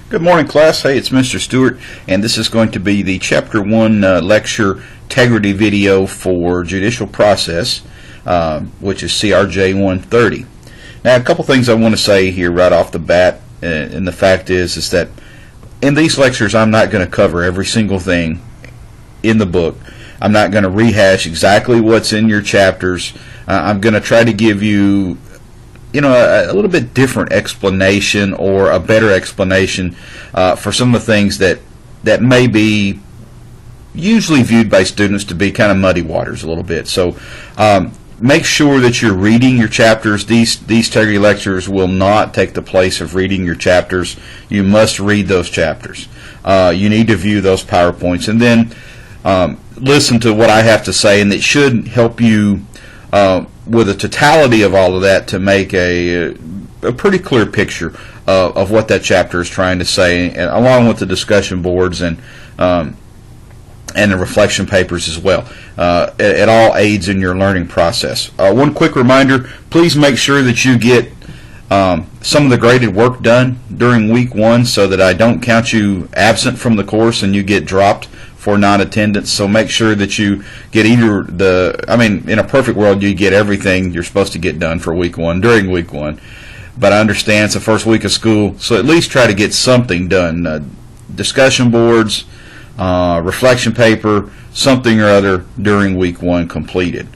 Good morning, class. Hey, it's Mr. Stewart, and this is going to be the Chapter 1 lecture integrity video for judicial process, which is CRJ 130. Now, a couple things I want to say here right off the bat, and the fact is that in these lectures, I'm not going to cover every single thing in the book. I'm not going to rehash exactly what's in your chapters. I'm going to try to give you a little bit different explanation, or a better explanation for some of the things that may be usually viewed by students to be kind of muddy waters a little bit. So make sure that you're reading your chapters. These integrity lectures will not take the place of reading your chapters. You must read those chapters. You need to view those PowerPoints, and then listen to what I have to say, and it should help you with a totality of all of that to make a pretty clear picture of what that chapter is trying to say, and along with the discussion boards and the reflection papers as well. It all aids in your learning process. One quick reminder, please make sure that you get some of the graded work done during week 1 so that I don't count you absent from the course and you get dropped for non-attendance. So make sure that you get either in a perfect world, you get everything you're supposed to get done for week 1 during week 1. But I understand it's the first week of school, so at least try to get something done. Discussion boards, reflection paper, something or other during week 1 completed.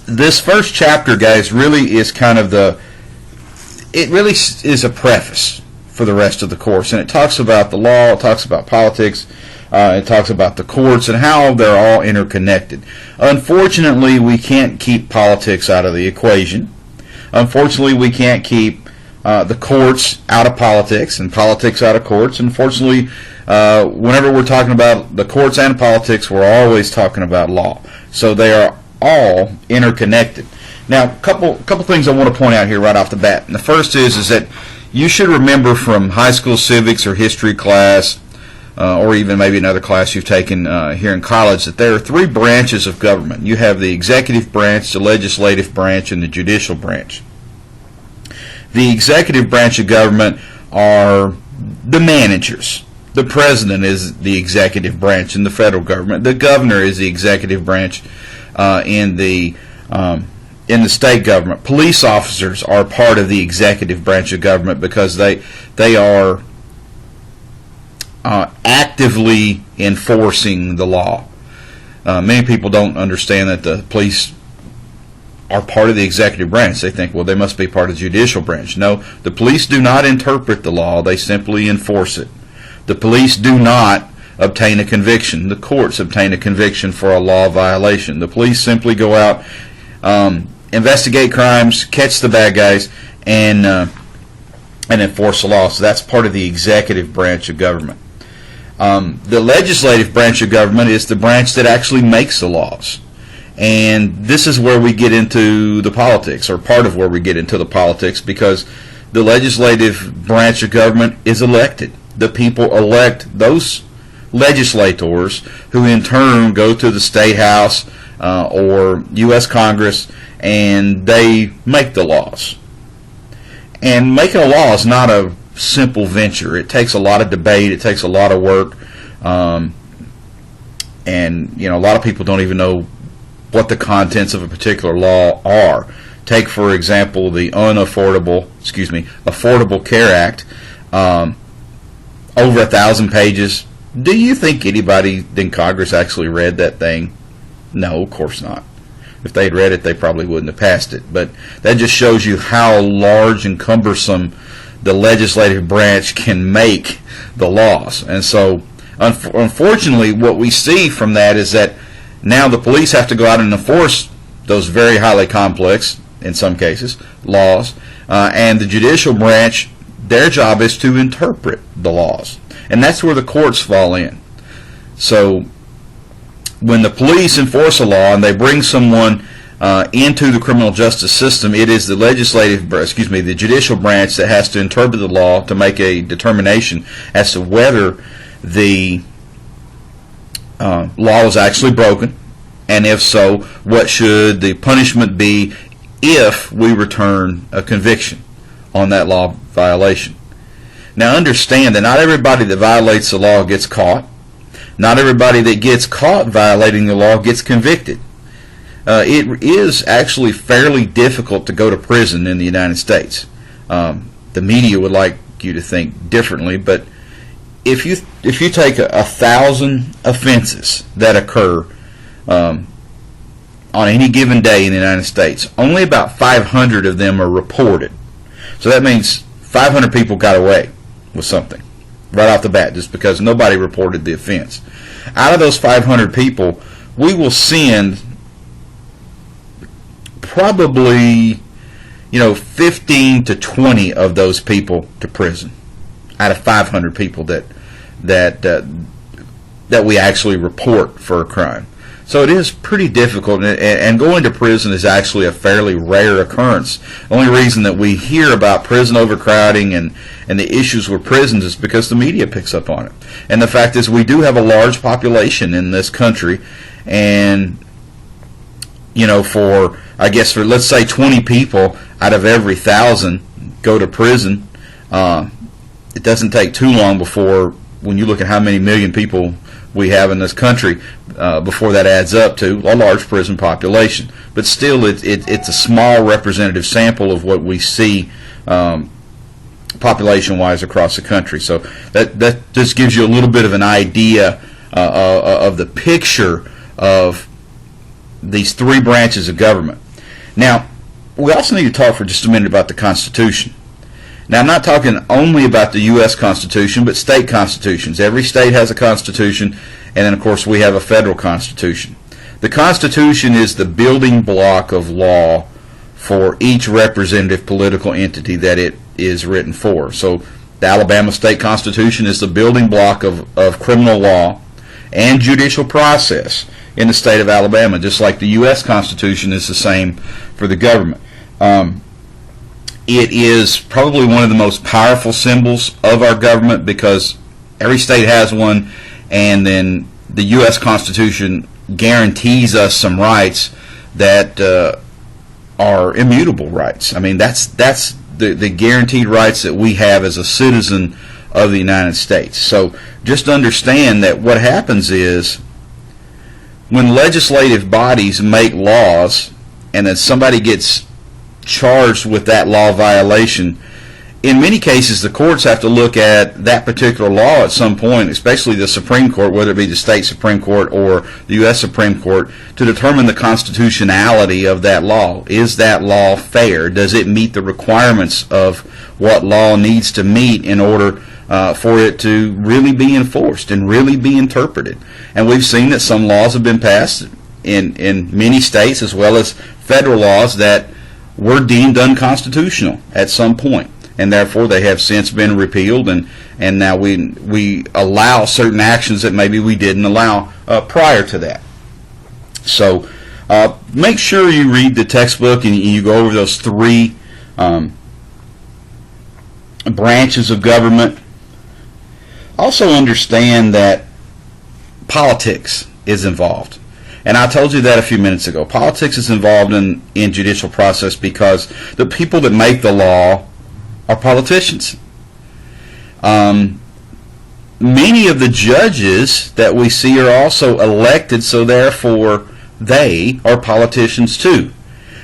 This first chapter, guys, really is kind of it really is a preface for the rest of the course, and it talks about the law, it talks about politics, it talks about the courts and how they're all interconnected. Unfortunately, we can't keep politics out of the equation. Unfortunately, we can't keep the courts out of politics and politics out of courts. Unfortunately, whenever we're talking about the courts and politics, we're always talking about law. So they are all interconnected. Now, a couple things I want to point out here right off the bat. And the first is that you should remember from high school civics or history class, or even maybe another class you've taken here in college, that there are 3 branches of government. You have the executive branch, the legislative branch, and the judicial branch. The executive branch of government are the managers. The president is the executive branch in the federal government. The governor is the executive branch in the state government. Police officers are part of the executive branch of government because they are actively enforcing the law. Many people don't understand that the police are part of the executive branch. They think, well, they must be part of the judicial branch. No, the police do not interpret the law. They simply enforce it. The police do not obtain a conviction. The courts obtain a conviction for a law violation. The police simply go out, investigate crimes, catch the bad guys, and enforce the law. So that's part of the executive branch of government. The legislative branch of government is the branch that actually makes the laws. And this is where we get into the politics, or part of where we get into the politics, because the legislative branch of government is elected. The people elect those legislators, who in turn go to the state house or U.S. Congress, and they make the laws. And making a law is not a simple venture. It takes a lot of debate. It takes a lot of work. And a lot of people don't even know what the contents of a particular law are. Take, for example, the Affordable Care Act. Over 1,000 pages. Do you think anybody in Congress actually read that thing? No, of course not. If they'd read it, they probably wouldn't have passed it. But that just shows you how large and cumbersome the legislative branch can make the laws. And so, unfortunately, what we see from that is that now the police have to go out and enforce those very highly complex, in some cases, laws. And the judicial branch, their job is to interpret the laws. And that's where the courts fall in. So when the police enforce a law and they bring someone into the criminal justice system, it is the the judicial branch that has to interpret the law to make a determination as to whether the law was actually broken, and if so, what should the punishment be if we return a conviction on that law violation. Now understand that not everybody that violates the law gets caught. Not everybody that gets caught violating the law gets convicted. It is actually fairly difficult to go to prison in the United States. The media would like you to think differently, but if you take 1,000 offenses that occur on any given day in the United States, only about 500 of them are reported. So that means 500 people got away with something right off the bat just because nobody reported the offense. Out of those 500 people, we will send probably 15 to 20 of those people to prison out of 500 people that we actually report for a crime. So it is pretty difficult, and going to prison is actually a fairly rare occurrence. The only reason that we hear about prison overcrowding and the issues with prisons is because the media picks up on it. And the fact is, we do have a large population in this country, and for let's say 20 people out of every 1,000 go to prison, it doesn't take too long before, when you look at how many million people we have in this country, before that adds up to a large prison population. But still, it's a small representative sample of what we see population-wise across the country. So that just gives you a little bit of an idea of the picture of these three branches of government. Now, we also need to talk for just a minute about the Constitution. Now, I'm not talking only about the U.S. Constitution, but state constitutions. Every state has a constitution, and then, of course, we have a federal constitution. The Constitution is the building block of law for each representative political entity that it is written for. So the Alabama State Constitution is the building block of criminal law and judicial process in the state of Alabama, just like the U.S. Constitution is the same for the government. It is probably one of the most powerful symbols of our government because every state has one, and then the U.S. Constitution guarantees us some rights that are immutable rights. I mean, that's the guaranteed rights that we have as a citizen of the United States. So just understand that what happens is when legislative bodies make laws and then somebody gets charged with that law violation, in many cases the courts have to look at that particular law at some point, especially the Supreme Court, whether it be the state Supreme Court or the U.S. Supreme Court, to determine the constitutionality of that law. Is that law fair? Does it meet the requirements of what law needs to meet in order for it to really be enforced and really be interpreted? And we've seen that some laws have been passed in many states, as well as federal laws, that were deemed unconstitutional at some point, and therefore they have since been repealed, and now we allow certain actions that maybe we didn't allow prior to that. So make sure you read the textbook and you go over those three branches of government. Also understand that politics is involved. And I told you that a few minutes ago. Politics is involved in judicial process because the people that make the law are politicians. Many of the judges that we see are also elected, so therefore they are politicians too.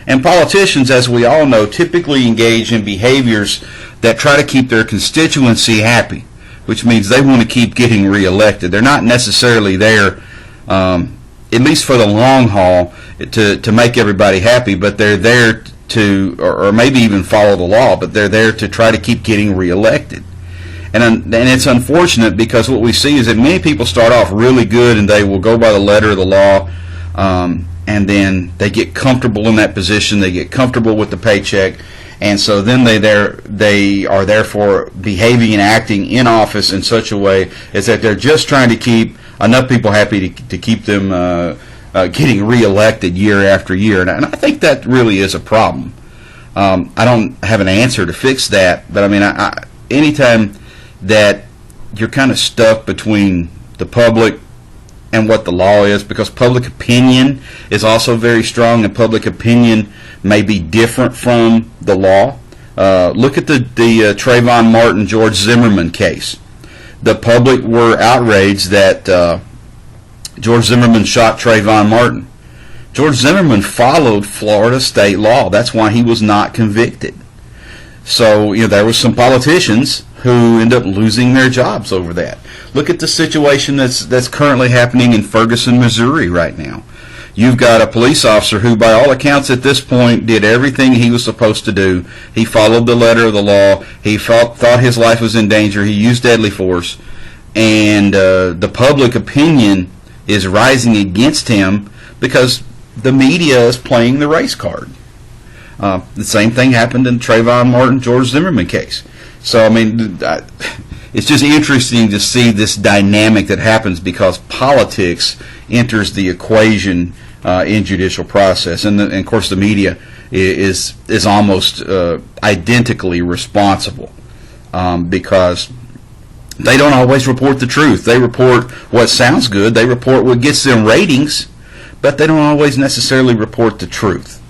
And politicians, as we all know, typically engage in behaviors that try to keep their constituency happy, which means they want to keep getting reelected. They're not necessarily there, at least for the long haul, to make everybody happy, but they're there to, or maybe even follow the law, but they're there to try to keep getting reelected. And it's unfortunate because what we see is that many people start off really good and they will go by the letter of the law, and then they get comfortable in that position, they get comfortable with the paycheck, and so then they are therefore behaving and acting in office in such a way as that they're just trying to keep enough people happy to keep them getting reelected year after year. And I think that really is a problem. I don't have an answer to fix that, but I mean, anytime that you're kind of stuck between the public and what the law is, because public opinion is also very strong, and public opinion may be different from the law. Look at the Trayvon Martin, George Zimmerman case. The public were outraged that George Zimmerman shot Trayvon Martin. George Zimmerman followed Florida state law. That's why he was not convicted. So, there were some politicians who end up losing their jobs over that. Look at the situation that's currently happening in Ferguson, Missouri right now. You've got a police officer who, by all accounts at this point, did everything he was supposed to do. He followed the letter of the law. He thought his life was in danger. He used deadly force. And the public opinion is rising against him because the media is playing the race card. The same thing happened in Trayvon Martin, George Zimmerman case. So, it's just interesting to see this dynamic that happens because politics enters the equation in judicial process. And of course, the media is almost identically responsible because they don't always report the truth. They report what sounds good. They report what gets them ratings, but they don't always necessarily report the truth.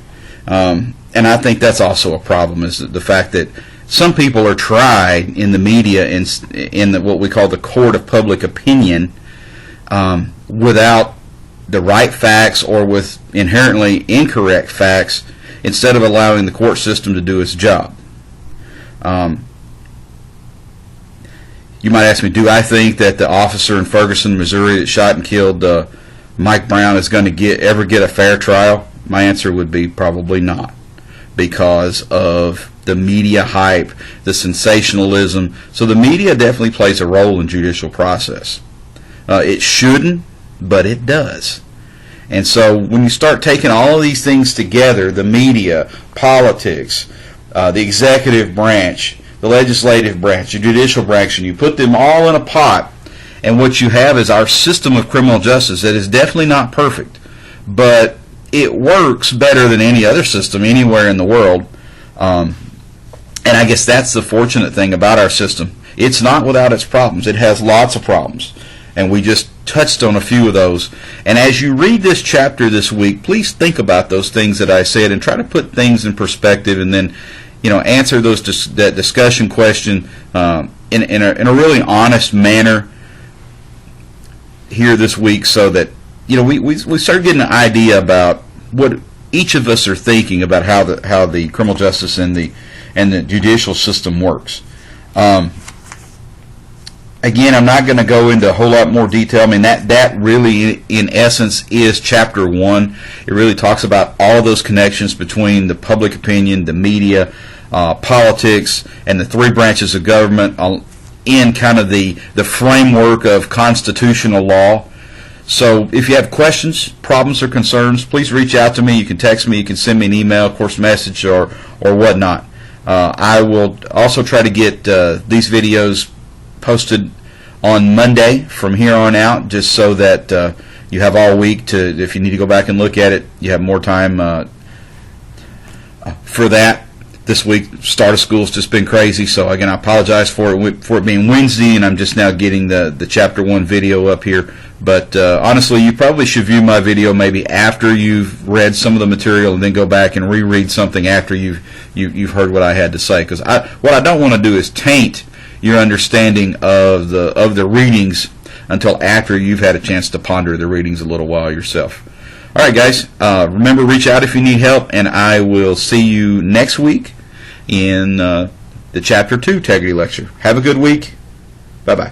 And I think that's also a problem, is the fact that some people are tried in the media in what we call the court of public opinion without the right facts or with inherently incorrect facts instead of allowing the court system to do its job. You might ask me, do I think that the officer in Ferguson, Missouri that shot and killed Mike Brown is going to ever get a fair trial? My answer would be probably not, because of the media hype, the sensationalism. So the media definitely plays a role in judicial process. It shouldn't, but it does. And so when you start taking all of these things together, the media, politics, the executive branch, the legislative branch, the judicial branch, and you put them all in a pot, and what you have is our system of criminal justice that is definitely not perfect, but it works better than any other system anywhere in the world. And I guess that's the fortunate thing about our system. It's not without its problems. It has lots of problems, and we just touched on a few of those. And as you read this chapter this week, please think about those things that I said and try to put things in perspective, and then answer that discussion question in a really honest manner here this week, so that we start getting an idea about what each of us are thinking about how the criminal justice and the judicial system works. Again, I'm not going to go into a whole lot more detail. That really, in essence, is chapter 1. It really talks about all those connections between the public opinion, the media, politics, and the three branches of government in kind of the framework of constitutional law. So if you have questions, problems, or concerns, please reach out to me. You can text me, you can send me an email, of course, message, or whatnot. I will also try to get these videos posted on Monday from here on out, just so that you have all week to, if you need to go back and look at it, you have more time for that. This week, start of school's just been crazy, so again, I apologize for it being Wednesday, and I'm just now getting the chapter 1 video up here. But honestly, you probably should view my video maybe after you've read some of the material, and then go back and reread something after you've heard what I had to say. Because what I don't want to do is taint your understanding of the readings until after you've had a chance to ponder the readings a little while yourself. All right, guys. Remember, reach out if you need help, and I will see you next week in the Chapter 2 Integrity Lecture. Have a good week. Bye-bye.